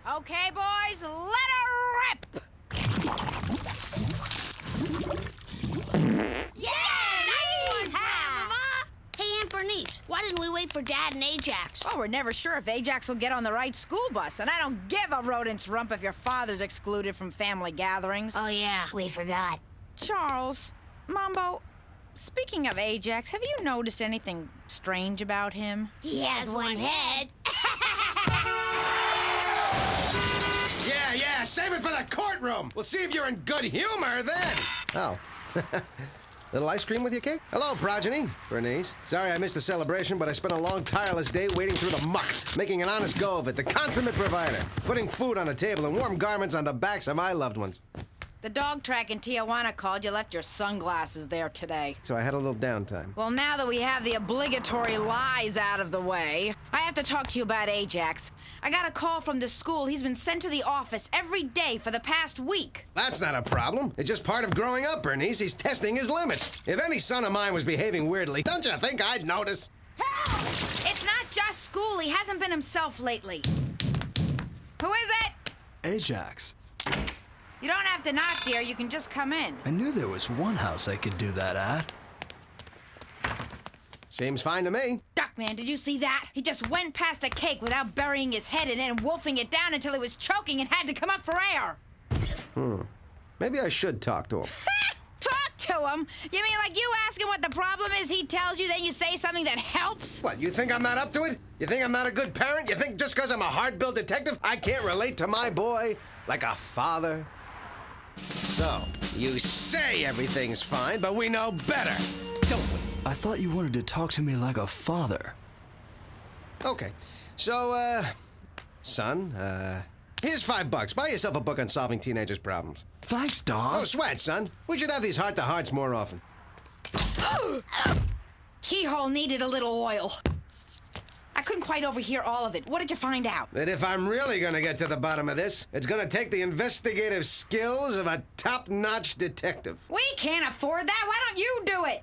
Okay, boys, let her rip! Yeah, nice one, Grandma! Hey, Aunt Bernice, why didn't we wait for Dad and Ajax? Oh, we're never sure if Ajax will get on the right school bus, and I don't give a rodent's rump if your father's excluded from family gatherings. Oh, yeah, we forgot. Charles, Mambo, speaking of Ajax, have you noticed anything strange about him? He has one head. Yeah, save it for the courtroom. We'll see if you're in good humor then. Oh. Little ice cream with your cake? Hello, progeny. Bernice. Sorry I missed the celebration, but I spent a long, tireless day wading through the muck, making an honest go of it, the consummate provider, putting food on the table and warm garments on the backs of my loved ones. The dog track in Tijuana called you left your sunglasses there today. So I had a little downtime. Well, now that we have the obligatory lies out of the way, I have to talk to you about Ajax. I got a call from the school. He's been sent to the office every day for the past week. That's not a problem. It's just part of growing up, Bernice. He's testing his limits. If any son of mine was behaving weirdly, don't you think I'd notice? Help! It's not just school. He hasn't been himself lately. Who is it? Ajax. You don't have to knock, dear. You can just come in. I knew there was one house I could do that at. Seems fine to me. Duckman, did you see that? He just went past a cake without burying his head in it and wolfing it down until he was choking and had to come up for air. Maybe I should talk to him. Talk to him? You mean like you ask him what the problem is, he tells you, then you say something that helps? What, you think I'm not up to it? You think I'm not a good parent? You think just because I'm a hard-billed detective, I can't relate to my boy like a father? So, you say everything's fine, but we know better, don't we? I thought you wanted to talk to me like a father. Okay, so, son, here's $5. Buy yourself a book on solving teenagers' problems. Thanks, Dog. Oh, sweat, son. We should have these heart-to-hearts more often. Keyhole needed a little oil. I couldn't quite overhear all of it. What did you find out? That if I'm really gonna get to the bottom of this, it's gonna take the investigative skills of a top-notch detective. We can't afford that. Why don't you do it?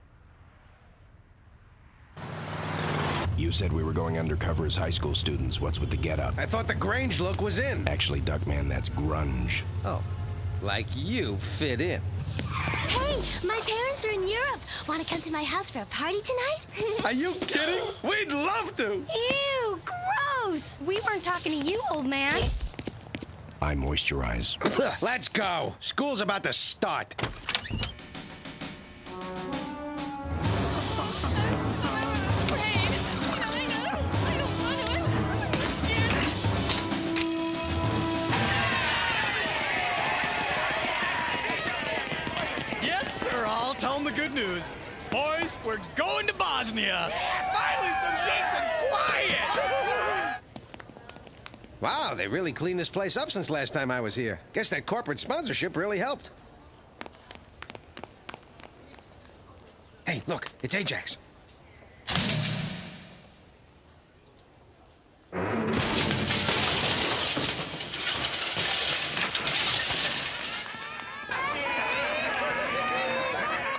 You said we were going undercover as high school students. What's with the getup? I thought the Grange look was in. Actually, Duckman, that's grunge. Oh, like you fit in. Hey, my parents are in Europe. Want to come to my house for a party tonight? Are you kidding? We'd love to. Ew, gross. We weren't talking to you, old man. I moisturize. Let's go. School's about to start. I'll tell them the good news. Boys, we're going to Bosnia. Finally some decent quiet. Wow, they really cleaned this place up since last time I was here. Guess that corporate sponsorship really helped. Hey, look, it's Ajax.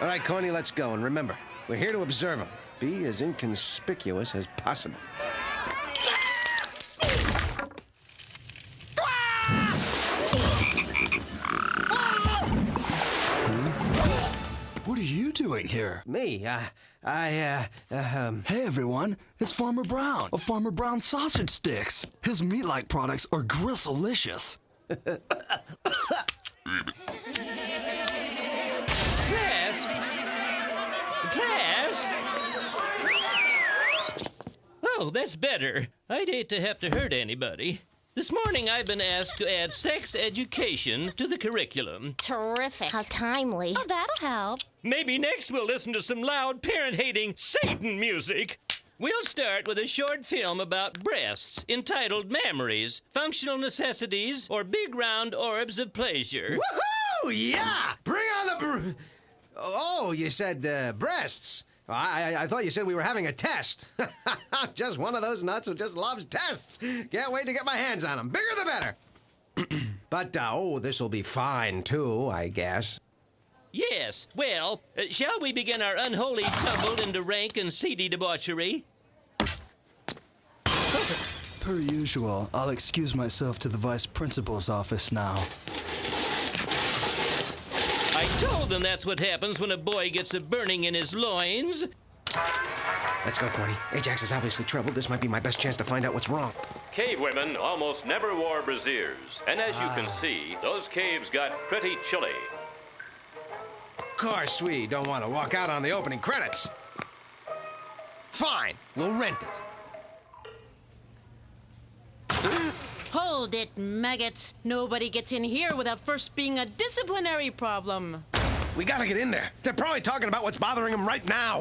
All right, Corny, let's go. And remember, we're here to observe him. Be as inconspicuous as possible. What are you doing here? Me? Hey, everyone. It's Farmer Brown of Farmer Brown Sausage Sticks. His meat-like products are grisselicious. Class? Oh, that's better. I'd hate to have to hurt anybody. This morning I've been asked to add sex education to the curriculum. Terrific. How timely. Oh, that'll help. Maybe next we'll listen to some loud, parent-hating Satan music. We'll start with a short film about breasts entitled Mammaries, Functional Necessities, or Big Round Orbs of Pleasure. Woohoo! Yeah! Bring on the Oh, you said breasts. I thought you said we were having a test. Just one of those nuts who just loves tests. Can't wait to get my hands on them. Bigger the better. But, this'll be fine, too, I guess. Yes. Well, shall we begin our unholy tumble into rank and seedy debauchery? Per usual, I'll excuse myself to the vice principal's office now. I told them that's what happens when a boy gets a burning in his loins. Let's go, Corny. Ajax is obviously troubled. This might be my best chance to find out what's wrong. Cave women almost never wore brassieres. And as you can see, those caves got pretty chilly. Of course, we don't want to walk out on the opening credits. Fine, we'll rent it. Hold it, maggots. Nobody gets in here without first being a disciplinary problem. We gotta get in there. They're probably talking about what's bothering them right now.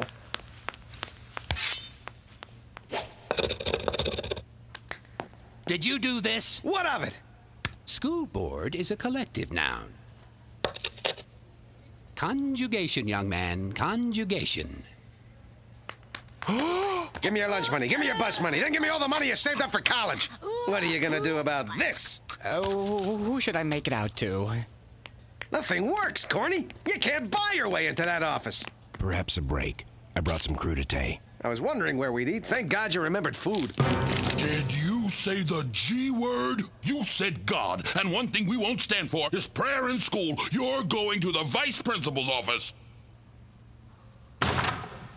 Did you do this? What of it? School board is a collective noun. Conjugation, young man, conjugation. Give me your lunch money, give me your bus money, then give me all the money you saved up for college. What are you gonna do about this? Oh, who should I make it out to? Nothing works, Corny. You can't buy your way into that office. Perhaps a break. I brought some crudité. I was wondering where we'd eat. Thank God you remembered food. Did you say the G word? You said God, and one thing we won't stand for is prayer in school. You're going to the vice principal's office.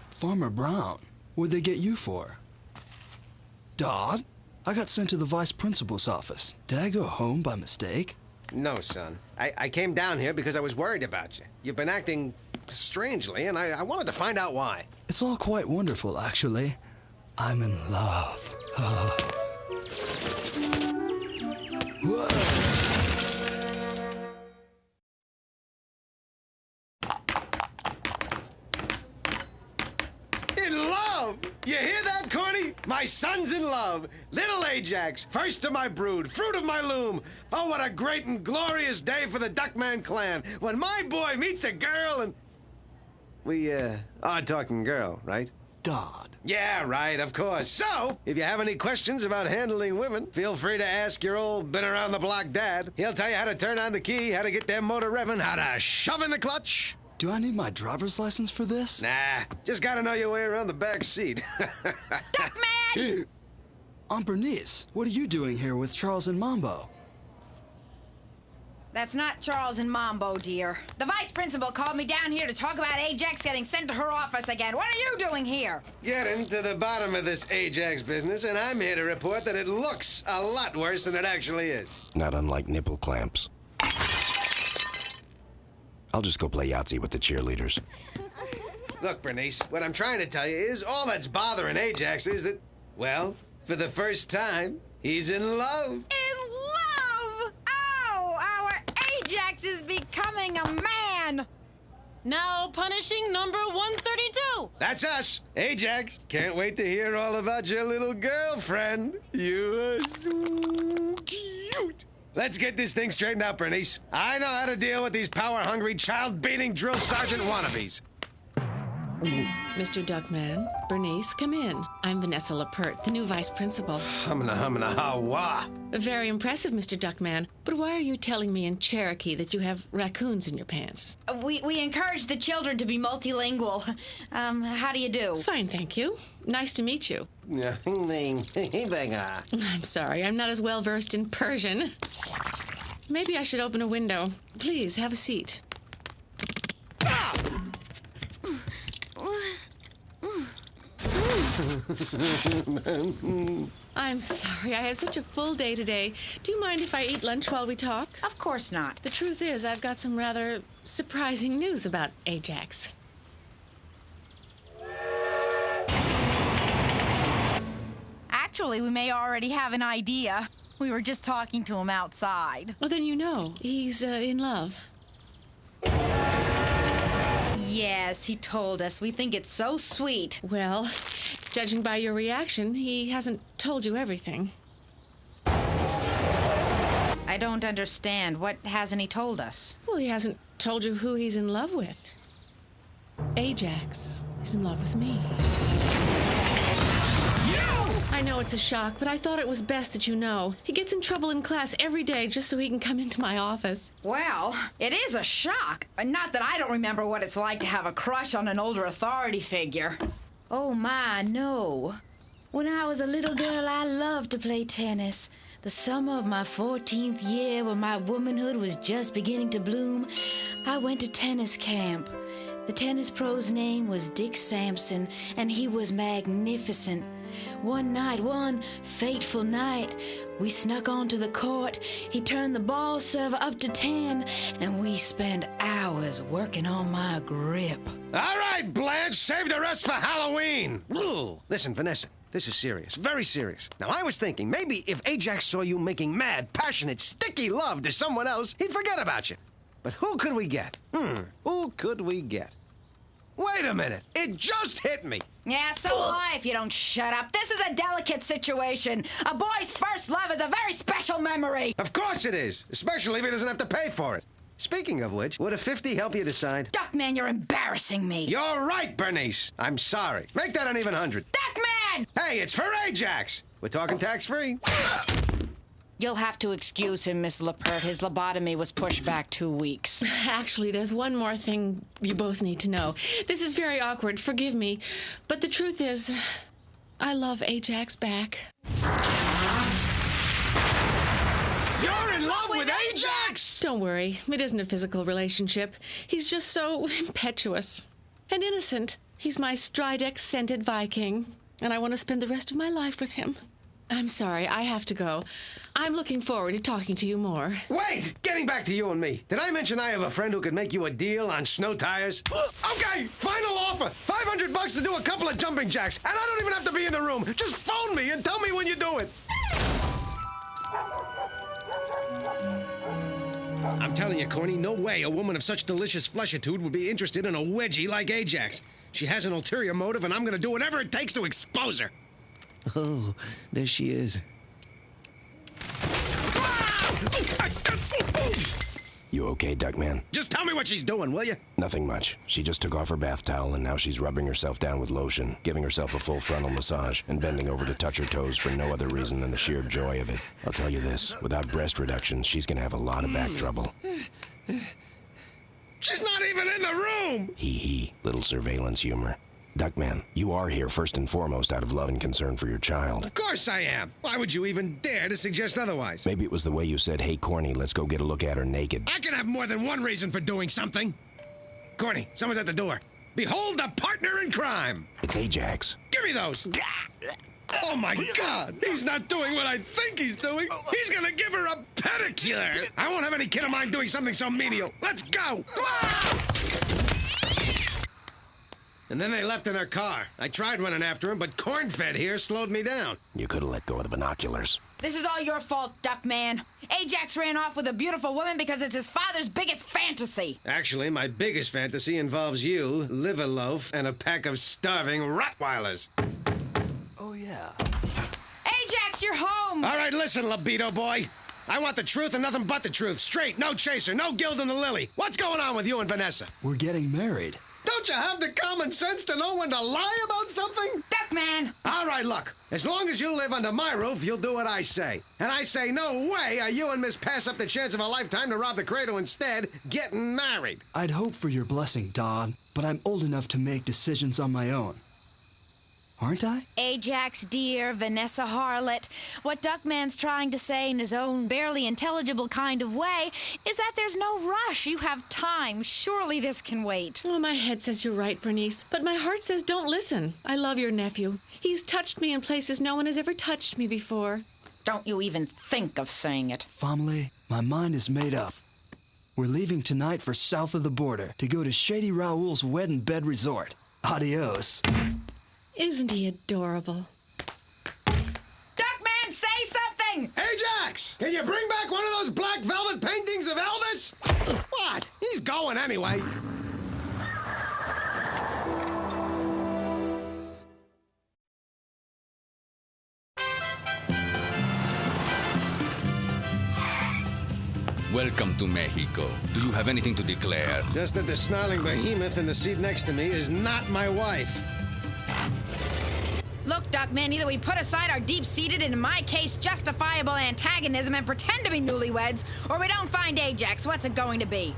Farmer Brown, what'd they get you for? Dodd? I got sent to the vice principal's office. Did I go home by mistake? No, son. I came down here because I was worried about you. You've been acting strangely, and I wanted to find out why. It's all quite wonderful, actually. I'm in love. Whoa. In love? You hear that, Corny? My son's in love. Little Ajax, first of my brood, fruit of my loom. Oh, what a great and glorious day for the Duckman clan when my boy meets a girl and... We, are talking girl, right? Dodd. Yeah, right, of course. So, if you have any questions about handling women, feel free to ask your old been-around-the-block dad. He'll tell you how to turn on the key, how to get that motor revving, how to shove in the clutch. Do I need my driver's license for this? Nah, just gotta know your way around the back seat. Duckman! Aunt Bernice, what are you doing here with Charles and Mambo? That's not Charles and Mambo, dear. The vice principal called me down here to talk about Ajax getting sent to her office again. What are you doing here? Getting to the bottom of this Ajax business, and I'm here to report that it looks a lot worse than it actually is. Not unlike nipple clamps. I'll just go play Yahtzee with the cheerleaders. Look, Bernice, what I'm trying to tell you is all that's bothering Ajax is that, well, for the first time, he's in love. In love? Oh, our Ajax is becoming a man. Now punishing number 132. That's us, Ajax. Can't wait to hear all about your little girlfriend. You are so cute. Let's get this thing straightened out, Bernice. I know how to deal with these power-hungry, child-beating drill sergeant wannabes. Mr. Duckman, Bernice, come in. I'm Vanessa Lappert, the new vice principal. Humna, ha-wah. Very impressive, Mr. Duckman. But why are you telling me in Cherokee that you have raccoons in your pants? We encourage the children to be multilingual. How do you do? Fine, thank you. Nice to meet you. I'm sorry, I'm not as well versed in Persian. Maybe I should open a window. Please, have a seat. I'm sorry, I have such a full day today. Do you mind if I eat lunch while we talk? Of course not. The truth is, I've got some rather surprising news about Ajax. Actually, we may already have an idea. We were just talking to him outside. Well, then you know. He's in love. Yes, he told us. We think it's so sweet. Well, judging by your reaction, he hasn't told you everything. I don't understand. What hasn't he told us? Well, he hasn't told you who he's in love with. Ajax is in love with me. I know it's a shock, but I thought it was best that you know. He gets in trouble in class every day just so he can come into my office. Well, it is a shock. Not that I don't remember what it's like to have a crush on an older authority figure. Oh, my, no. When I was a little girl, I loved to play tennis. The summer of my 14th year, when my womanhood was just beginning to bloom, I went to tennis camp. The tennis pro's name was Dick Sampson, and he was magnificent. One night, one fateful night, we snuck onto the court. He turned the ball server up to 10, and we spent hours working on my grip. All right, Blanche, save the rest for Halloween. Ooh. Listen, Vanessa, this is serious, very serious. Now, I was thinking maybe if Ajax saw you making mad, passionate, sticky love to someone else, he'd forget about you. But who could we get? Who could we get? Wait a minute, it just hit me. Yeah, so will I if you don't shut up. This is a delicate situation. A boy's first love is a very special memory. Of course it is, especially if he doesn't have to pay for it. Speaking of which, would a 50 help you decide? Duckman, you're embarrassing me. You're right, Bernice. I'm sorry. Make that an even 100. Duckman! Hey, it's for Ajax. We're talking tax-free. You'll have to excuse him, Miss Lappert. His lobotomy was pushed back 2 weeks. Actually, there's one more thing you both need to know. This is very awkward, forgive me. But the truth is, I love Ajax back. You're in love with Ajax? Don't worry, it isn't a physical relationship. He's just so impetuous and innocent. He's my Stridex-scented Viking, and I want to spend the rest of my life with him. I'm sorry, I have to go. I'm looking forward to talking to you more. Wait! Getting back to you and me. Did I mention I have a friend who could make you a deal on snow tires? Okay, final offer. $500 to do a couple of jumping jacks. And I don't even have to be in the room. Just phone me and tell me when you do it. I'm telling you, Corny, no way a woman of such delicious fleshitude would be interested in a wedgie like Ajax. She has an ulterior motive, and I'm gonna do whatever it takes to expose her. Oh, there she is. You okay, Duckman? Just tell me what she's doing, will you? Nothing much. She just took off her bath towel, and now she's rubbing herself down with lotion, giving herself a full frontal massage, and bending over to touch her toes for no other reason than the sheer joy of it. I'll tell you this, without breast reduction, she's gonna have a lot of back trouble. She's not even in the room! Hee, little surveillance humor. Duckman, you are here first and foremost out of love and concern for your child. Of course I am. Why would you even dare to suggest otherwise? Maybe it was the way you said, hey, Corny, let's go get a look at her naked. I can have more than one reason for doing something. Corny, someone's at the door. Behold a partner in crime. It's Ajax. Give me those. Oh, my God. He's not doing what I think he's doing. He's going to give her a pedicure. I won't have any kid of mine doing something so menial. Let's go. And then they left in her car. I tried running after him, but Cornfed here slowed me down. You could have let go of the binoculars. This is all your fault, Duckman. Ajax ran off with a beautiful woman because it's his father's biggest fantasy. Actually, my biggest fantasy involves you, liver loaf, and a pack of starving Rottweilers. Oh, yeah. Ajax, you're home! All right, listen, libido boy. I want the truth and nothing but the truth. Straight, no chaser, no gilding the lily. What's going on with you and Vanessa? We're getting married. Don't you have the common sense to know when to lie about something? Duckman! All right, look. As long as you live under my roof, you'll do what I say. And I say no way are you and Miss Pass up the chance of a lifetime to rob the cradle instead, getting married. I'd hope for your blessing, Don, but I'm old enough to make decisions on my own. Aren't I? Ajax, dear, Vanessa Harlot, what Duckman's trying to say in his own barely intelligible kind of way is that there's no rush. You have time. Surely this can wait. Oh, my head says you're right, Bernice, but my heart says don't listen. I love your nephew. He's touched me in places no one has ever touched me before. Don't you even think of saying it. Family, my mind is made up. We're leaving tonight for south of the border to go to Shady Raoul's wedding bed resort. Adios. Isn't he adorable? Duckman, say something! Ajax! Ajax! Can you bring back one of those black velvet paintings of Elvis? What? He's going anyway. Welcome to Mexico. Do you have anything to declare? Just that the snarling behemoth in the seat next to me is not my wife. Look, Duckman, either we put aside our deep-seated and, in my case, justifiable antagonism and pretend to be newlyweds, or we don't find Ajax. What's it going to be?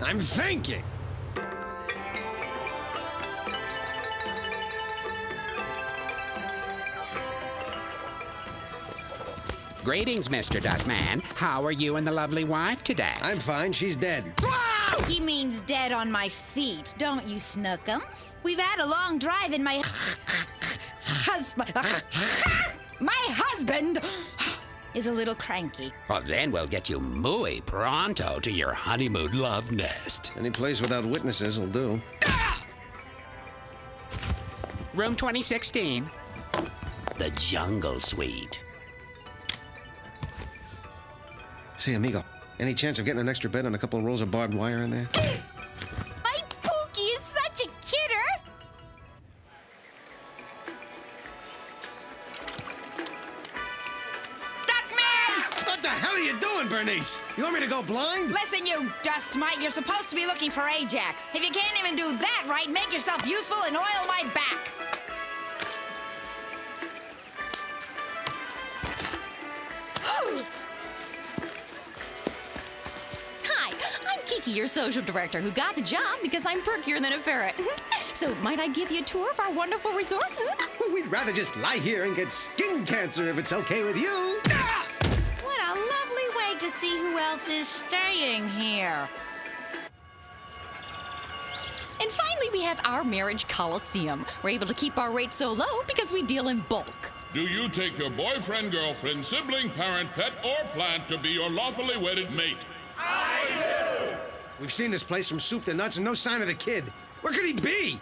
I'm thinking. Greetings, Mr. Duckman. How are you and the lovely wife today? I'm fine. She's dead. He means dead on my feet, don't you, Snookums? We've had a long drive and my husband is a little cranky. Well, then we'll get you muy pronto to your honeymoon love nest. Any place without witnesses will do. Room 2016. The Jungle Suite. Say, amigo, any chance of getting an extra bed and a couple of rolls of barbed wire in there? My Pookie is such a kidder! Duckman! What the hell are you doing, Bernice? You want me to go blind? Listen, you dust mite, you're supposed to be looking for Ajax. If you can't even do that right, make yourself useful and oil my back. Hi, I'm Kiki, your social director, who got the job because I'm perkier than a ferret. So, might I give you a tour of our wonderful resort? We'd rather just lie here and get skin cancer if it's okay with you. What a lovely way to see who else is staying here. And finally, we have our marriage coliseum. We're able to keep our rates so low because we deal in bulk. Do you take your boyfriend, girlfriend, sibling, parent, pet, or plant to be your lawfully wedded mate? We've seen this place from soup to nuts and no sign of the kid. Where could he be?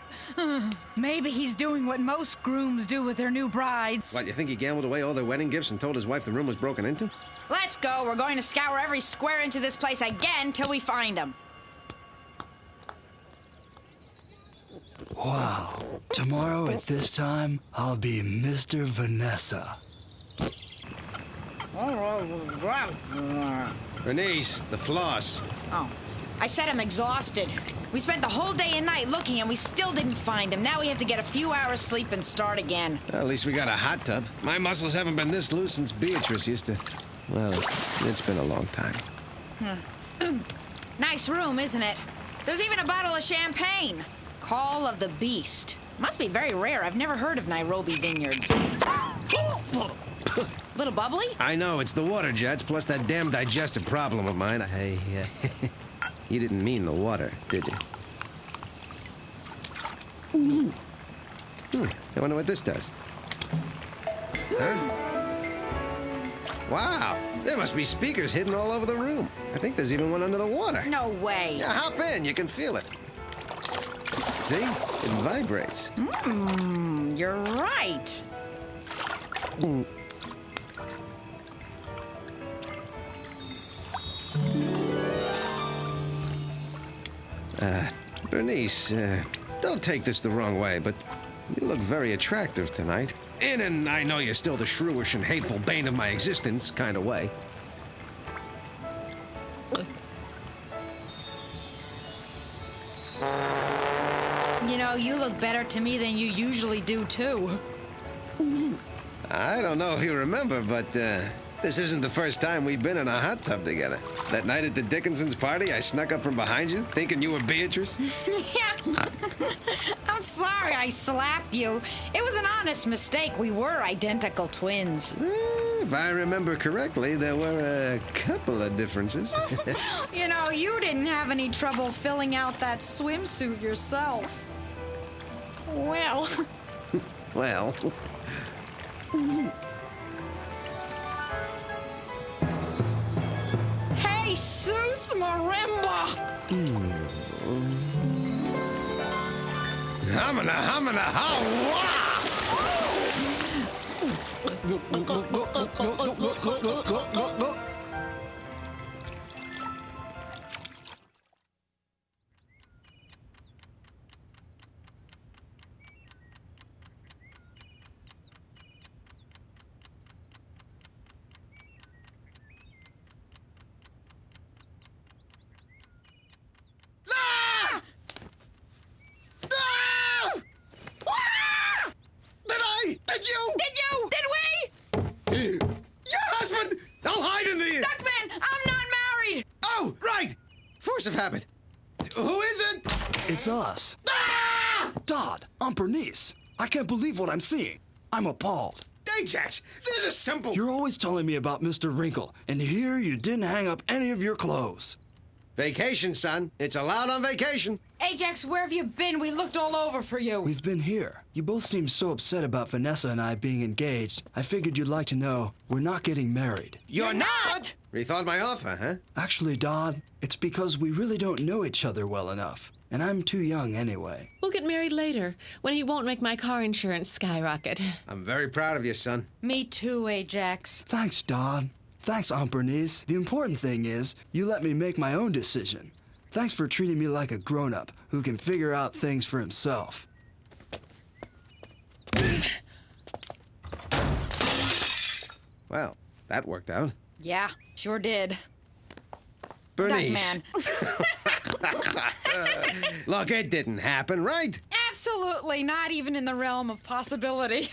Maybe he's doing what most grooms do with their new brides. What, you think he gambled away all their wedding gifts and told his wife the room was broken into? Let's go. We're going to scour every square inch of this place again till we find him. Wow. Tomorrow at this time, I'll be Mr. Vanessa. Bernice, the floss. Oh. I said I'm exhausted. We spent the whole day and night looking and we still didn't find him. Now we have to get a few hours sleep and start again. Well, at least we got a hot tub. My muscles haven't been this loose since Beatrice used to... Well, it's been a long time. Nice room, isn't it? There's even a bottle of champagne. Call of the Beast. Must be very rare. I've never heard of Nairobi vineyards. Little bubbly? I know, it's the water jets plus that damn digestive problem of mine. Hey, you didn't mean the water, did you? I wonder what this does. Huh? Wow, there must be speakers hidden all over the room. I think there's even one under the water. No way. Yeah, hop in, you can feel it. See? It vibrates. You're right. Bernice, don't take this the wrong way, but you look very attractive tonight. And I know you're still the shrewish and hateful bane of my existence kind of way. You know, you look better to me than you usually do, too. I don't know if you remember, but this isn't the first time we've been in a hot tub together. That night at the Dickinson's party, I snuck up from behind you, thinking you were Beatrice. Yeah. I'm sorry I slapped you. It was an honest mistake. We were identical twins. If I remember correctly, there were a couple of differences. You know, you didn't have any trouble filling out that swimsuit yourself. Well. Well. Hey, Sus Marimba! Hamana, hamana, ha, Did you? Did you? Did we? Your husband! I'll hide in the... Duckman, I'm not married! Oh, right! Force of habit. Who is it? It's us. Dodd, I'm Bernice. I can't believe what I'm seeing. I'm appalled. Ajax, there's a simple... You're always telling me about Mr. Wrinkle, and here you didn't hang up any of your clothes. Vacation, son. It's allowed on vacation. Ajax, where have you been? We looked all over for you. We've been here. You both seem so upset about Vanessa and I being engaged. I figured you'd like to know we're not getting married. You're not? Rethought my offer, huh? Actually, Dodd, it's because we really don't know each other well enough. And I'm too young anyway. We'll get married later, when he won't make my car insurance skyrocket. I'm very proud of you, son. Me too, Ajax. Thanks, Dodd. Thanks, Aunt Bernice. The important thing is, you let me make my own decision. Thanks for treating me like a grown-up who can figure out things for himself. Well, that worked out. Yeah, sure did. Bernice. Duckman. Look, it didn't happen, right? Absolutely not even in the realm of possibility.